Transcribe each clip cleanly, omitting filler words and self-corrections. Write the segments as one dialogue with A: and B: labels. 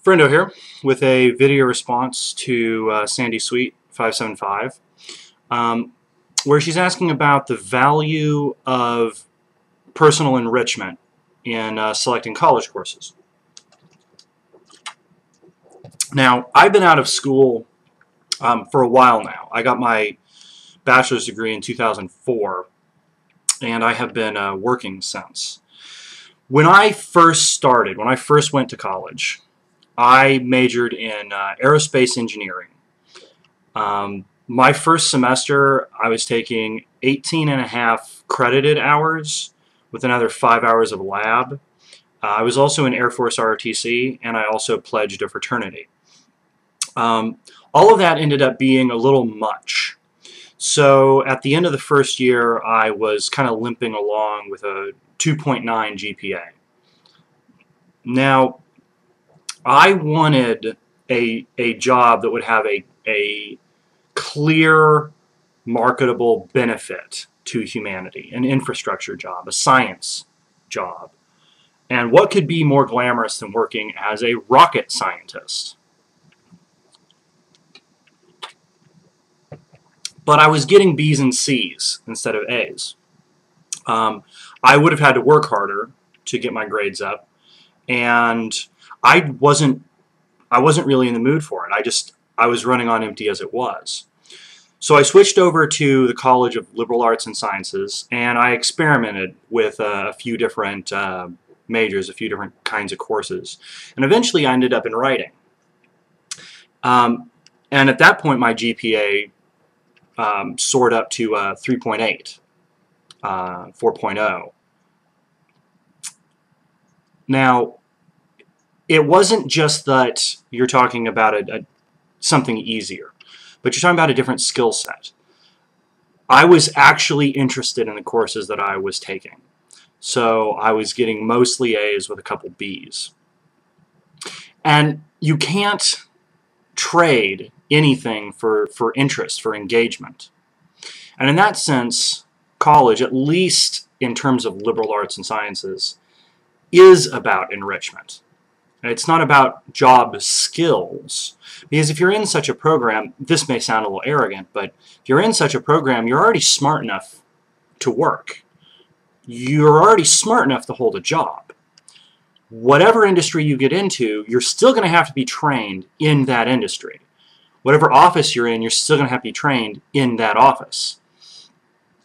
A: Friendo here with a video response to Sandy Sweet 575, where she's asking about the value of personal enrichment in selecting college courses. Now, I've been out of school for a while now. I got my bachelor's degree in 2004, and I have been working since. When I first went to college, I majored in aerospace engineering. My first semester, I was taking 18.5 credited hours with another 5 hours of lab. I was also in Air Force ROTC, and I also pledged a fraternity. All of that ended up being a little much. So at the end of the first year, I was kind of limping along with a 2.9 GPA. Now, I wanted a job that would have a clear, marketable benefit to humanity, an infrastructure job, a science job. And what could be more glamorous than working as a rocket scientist? But I was getting B's and C's instead of A's. I would have had to work harder to get my grades up, and I wasn't really in the mood for it. I was running on empty as it was. So I switched over to the College of Liberal Arts and Sciences, and I experimented with a few different majors, a few different kinds of courses, and eventually I ended up in writing. And at that point, my GPA soared up to 3.8, 4.0. Now, it wasn't just that you're talking about something easier, but you're talking about a different skill set. I was actually interested in the courses that I was taking, so I was getting mostly A's with a couple B's. And you can't trade anything for interest, for engagement. And in that sense, college, at least in terms of liberal arts and sciences, is about enrichment. It's not about job skills, because if you're in such a program, this may sound a little arrogant, but if you're in such a program, you're already smart enough to work. You're already smart enough to hold a job. Whatever industry you get into, you're still going to have to be trained in that industry. Whatever office you're in, you're still going to have to be trained in that office.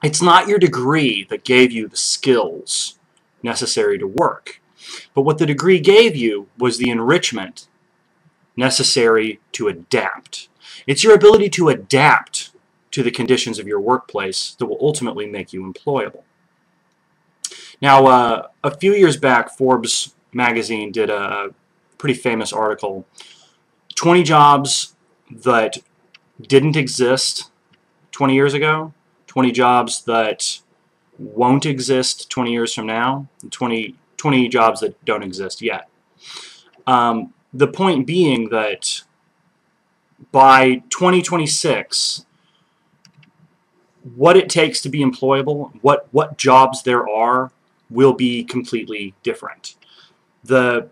A: It's not your degree that gave you the skills necessary to work. But what the degree gave you was the enrichment necessary to adapt. It's your ability to adapt to the conditions of your workplace that will ultimately make you employable. Now, a few years back, Forbes magazine did a pretty famous article, 20 jobs that didn't exist 20 years ago, 20 jobs that won't exist 20 years from now, and 20 jobs that don't exist yet. The point being that by 2026, what it takes to be employable, what jobs there are, will be completely different. The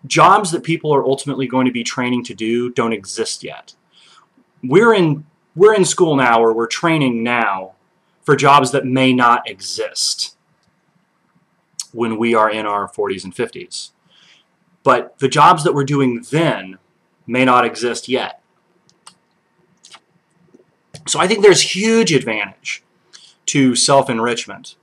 A: jobs that people are ultimately going to be training to do don't exist yet. We're in school now, or we're training now for jobs that may not exist when we are in our 40s and 50s. But the jobs that we're doing then may not exist yet. So I think there's huge advantage to self-enrichment.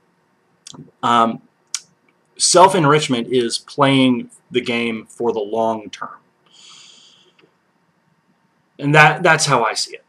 A: Self-enrichment is playing the game for the long term. And that's how I see it.